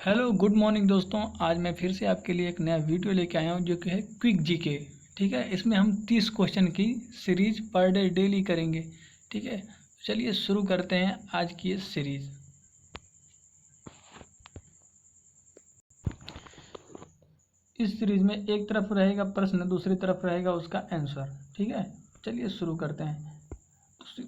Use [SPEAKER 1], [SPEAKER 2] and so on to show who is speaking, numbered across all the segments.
[SPEAKER 1] Hello good morning दोस्तों। आज मैं फिर से आपके लिए एक नया वीडियो लेके आया हूँ जो कि है क्विक जीके। ठीक है, इसमें हम 30 क्वेश्चन की सीरीज पर डे डेली करेंगे। ठीक है, चलिए शुरू करते हैं आज की ये सीरीज। इस सीरीज में एक तरफ रहेगा प्रश्न, दूसरी तरफ रहेगा उसका आंसर। ठीक है, चलिए शुरू करते हैं।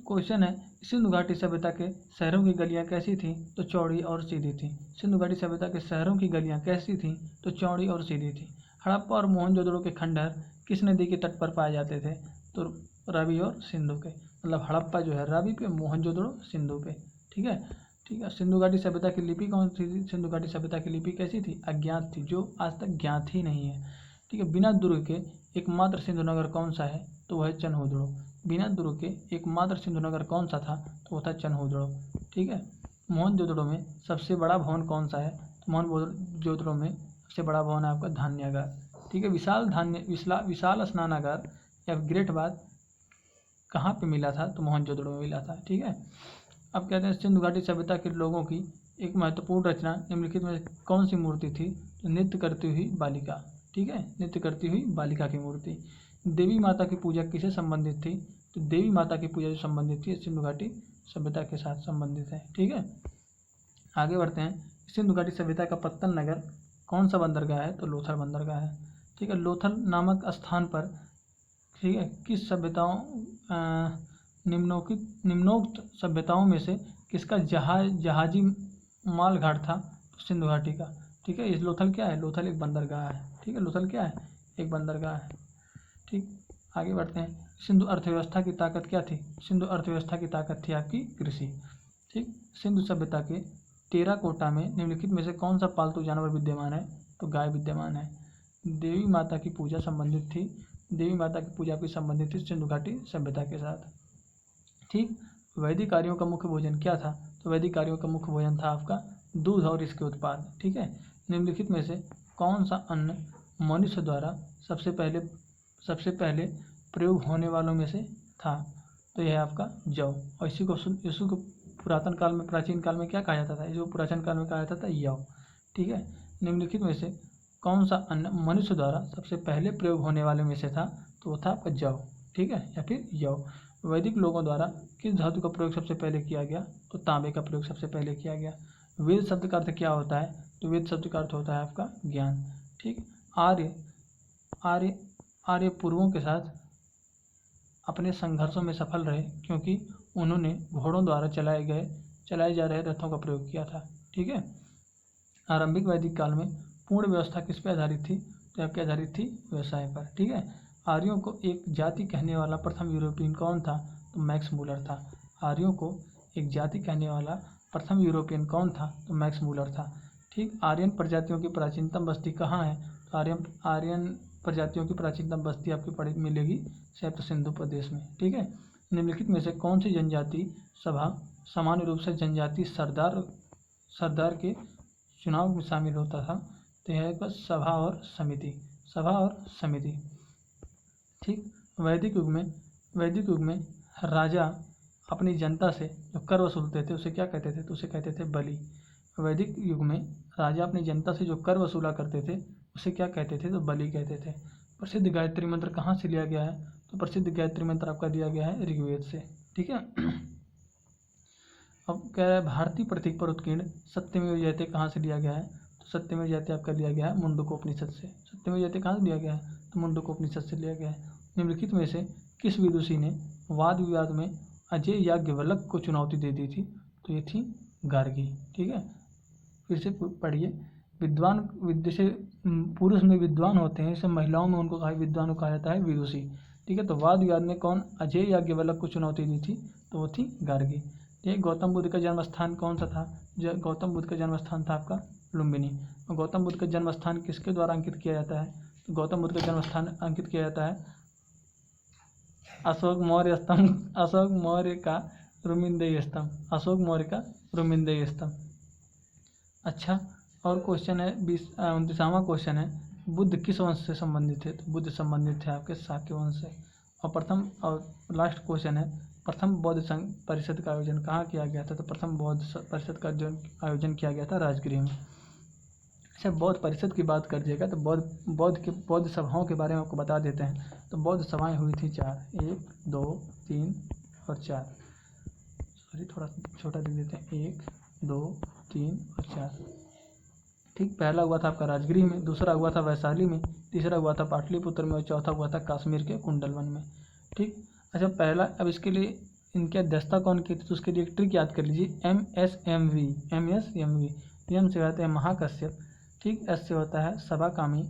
[SPEAKER 1] क्वेश्चन है, सिंधु घाटी सभ्यता के शहरों की गलियां कैसी थीं? तो चौड़ी और सीधी थी। सिंधु घाटी सभ्यता के शहरों की गलियां कैसी थीं? तो चौड़ी और सीधी थी। हड़प्पा और मोहनजोदड़ो के खंडहर किस नदी के तट पर पाए जाते थे? तो रावी और सिंधु के। मतलब हड़प्पा जो है रावी पे, मोहनजोदड़ो सिंधु पे। ठीक है, ठीक है। सिंधु घाटी सभ्यता की लिपि कौन सी थी? सिंधु घाटी सभ्यता की लिपि कैसी थी? अज्ञात थी, जो आज तक ज्ञात ही नहीं है। ठीक है, बिना दुर्ग के एकमात्र सिंधु नगर कौन सा है? तो वह है चनहुदड़ो। बिना दुर्ग के एकमात्र सिंधु नगर कौन सा था? तो वो था चनहुदड़ो। ठीक है, मोहनजोदड़ो में सबसे बड़ा भवन कौन सा है? तो मोहनजोदड़ो में सबसे बड़ा भवन है आपका धान्यागार। ठीक है, विशाल स्नानागार या ग्रेट बाथ कहाँ पे मिला था? तो मोहनजोदड़ो में मिला था। ठीक है, अब कहते हैं सिंधु घाटी सभ्यता के लोगों की एक महत्वपूर्ण रचना निम्नलिखित में कौन सी मूर्ति थी? तो नृत्य करती हुई बालिका। ठीक है, नृत्य करती हुई बालिका की मूर्ति। देवी माता की पूजा किसे संबंधित थी? तो देवी माता की पूजा जो संबंधित थी सिंधु घाटी सभ्यता के साथ संबंधित है। ठीक है, आगे बढ़ते हैं। सिंधु घाटी सभ्यता का पत्तन नगर कौन सा बंदरगाह है? तो लोथल बंदरगाह है। ठीक है, लोथल नामक स्थान पर, ठीक है, किस निम्नोक्त सभ्यताओं में से किसका जहाजी माल घाट था? तो सिंधु घाटी का। ठीक है, इस लोथल क्या है? लोथल एक बंदरगाह है। ठीक है, लोथल क्या है? एक बंदरगाह है। ठीक, आगे बढ़ते हैं। सिंधु अर्थव्यवस्था की ताकत क्या थी? सिंधु अर्थव्यवस्था की ताकत थी आपकी कृषि। ठीक, सिंधु सभ्यता के टेराकोटा में निम्नलिखित में से कौन सा पालतू जानवर विद्यमान है? तो गाय विद्यमान है। देवी माता की पूजा संबंधित थी, देवी माता की पूजा भी संबंधित थी सिंधु घाटी सभ्यता के साथ। ठीक, वैदिक कार्यों का मुख्य भोजन क्या था? तो वैदिक कार्यों का मुख्य भोजन था आपका दूध और इसके उत्पाद। ठीक है, निम्नलिखित में से कौन सा अन्न मनुष्य द्वारा सबसे पहले प्रयोग होने वालों में से था? तो यह है आपका जौ। और इसी को पुरातन काल में, प्राचीन काल में क्या कहा जाता था? इसको पुरातन काल में कहा जाता था यौ। ठीक है, निम्नलिखित में से कौन सा अन्न मनुष्य द्वारा सबसे पहले प्रयोग होने वाले में से था? तो वो था आपका जौ। ठीक है, या फिर यौ। वैदिक लोगों द्वारा किस धातु का प्रयोग सबसे पहले किया गया? तो तांबे का प्रयोग सबसे पहले किया गया। वेद शब्द का अर्थ क्या होता है? तो वेद शब्द का अर्थ होता है आपका ज्ञान। ठीक, आर्य पूर्वों के साथ अपने संघर्षों में सफल रहे क्योंकि उन्होंने घोड़ों द्वारा चलाए जा रहे रथों का प्रयोग किया था। ठीक है, आरंभिक वैदिक काल में पूर्ण व्यवस्था किस पर आधारित थी? तो आपकी आधारित थी व्यवसाय पर। ठीक है, आर्यों को एक जाति कहने वाला प्रथम यूरोपियन कौन था? तो मैक्स मूलर था। आर्यों को एक जाति कहने वाला प्रथम यूरोपियन कौन था? तो मैक्स मूलर था। ठीक, आर्यन प्रजातियों की प्राचीनतम बस्ती कहाँ है? तो आर्यन प्रजातियों की प्राचीनतम बस्ती आपकी मिलेगी सैप्त सिंधु प्रदेश में। ठीक है, निम्नलिखित में से कौन सी जनजाति सभा सामान्य रूप से जनजाति सरदार के चुनाव में शामिल होता था? तो यह है सभा और समिति। ठीक, वैदिक युग में राजा अपनी जनता से जो कर वसूलते थे उसे क्या कहते थे? तो उसे कहते थे बलि। वैदिक युग में राजा अपनी जनता से जो कर वसूला करते थे उसे क्या कहते थे? तो बलि कहते थे। प्रसिद्ध गायत्री मंत्र कहाँ से लिया गया है? तो प्रसिद्ध गायत्री मंत्र आपका दिया गया है ऋग्वेद से। ठीक है, अब कह रहा है भारतीय प्रतीक पर उत्कीर्ण सत्यमेव जयते कहाँ से लिया गया है? तो सत्यमेव जयते आपका लिया गया है मुंडकोपनिषद से। सत्यमेव जयते कहाँ से लिया गया है? तो मुंडकोपनिषद से लिया गया है। निम्नलिखित में से किस विदुषी ने वाद विवाद में अजय याज्ञवल्क्य को चुनौती दे दी थी? तो ये थी गार्गी। ठीक है, फिर से पढ़िए। विद्वान जैसे पुरुष में विद्वान होते हैं, जैसे महिलाओं में उनको विद्वान कहा जाता है विदुषी। ठीक है, तो वाद विवाद में कौन अजय याज्ञवल्क्य को चुनौती दी थी? तो वो थी गार्गी। ठीक, गौतम बुद्ध का जन्म स्थान कौन सा था? गौतम बुद्ध का जन्म स्थान था आपका लुम्बिनी। गौतम बुद्ध का जन्म स्थान किसके द्वारा अंकित किया जाता है? तो गौतम बुद्ध का जन्म स्थान अंकित किया जाता है अशोक मौर्य का रुमिंदेय स्तंभ। अच्छा, और क्वेश्चन है 29वां क्वेश्चन है, बुद्ध किस वंश से संबंधित थे? तो बुद्ध संबंधित थे आपके शाक्य वंश से। और लास्ट क्वेश्चन है, प्रथम बौद्ध संघ परिषद का आयोजन कहाँ किया गया था? तो प्रथम बौद्ध परिषद का आयोजन किया गया था राजगृह में। अच्छा, बौद्ध परिषद की बात कर दिएगा तो बौद्ध सभाओं के बारे में आपको बता देते हैं। तो बौद्ध सभाएं हुई थी 4, 1, 2, 3 और 4। सॉरी, थोड़ा छोटा लिख देते हैं, 1, 2, 3 और 4। ठीक, पहला हुआ था आपका राजगृह में, दूसरा हुआ था वैशाली में, तीसरा हुआ था पाटलिपुत्र में और चौथा हुआ था कश्मीर के कुंडलवन में। ठीक, अच्छा पहला, अब इसके लिए इनकी अध्यक्षता कौन की थी, तो उसके लिए एक ट्रिक याद कर लीजिए, MSMV। एम से होते हैं महाकश्यप, ठीक, एस से होता है सभाकामी,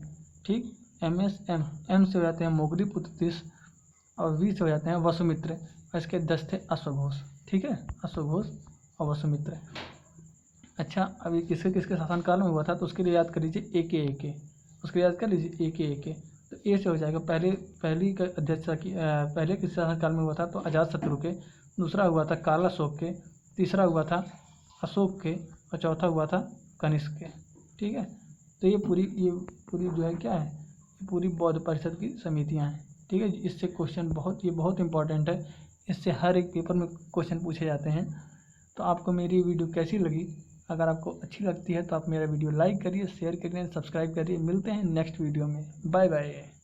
[SPEAKER 1] ठीक, एम से हो जाते हैं मोगरीपुत्र और वी से हो जाते हैं वसुमित्र, और इसके अध्यक्ष थे अश्वघोष। ठीक है, अश्वघोष और वसुमित्र। अच्छा, अभी किसके किसके शासनकाल में हुआ था, तो उसके लिए याद कर लीजिए AK, उसके लिए याद कर लीजिए AK। तो ए से हो जाएगा, पहली का अध्यक्षता की पहले किस शासनकाल में हुआ था, तो अजातशत्रु के, दूसरा हुआ था कालाशोक के, तीसरा हुआ था अशोक के और चौथा हुआ था कनिष्क के। ठीक है, तो ये पूरी जो है क्या है, ये पूरी बौद्ध परिषद की समितियाँ हैं। ठीक है, इससे क्वेश्चन बहुत इंपॉर्टेंट है, इससे हर एक पेपर में क्वेश्चन पूछे जाते हैं। तो आपको मेरी वीडियो कैसी लगी? अगर आपको अच्छी लगती है तो आप मेरा वीडियो लाइक करिए, शेयर करिए, सब्सक्राइब करिए। मिलते हैं नेक्स्ट वीडियो में। Bye bye.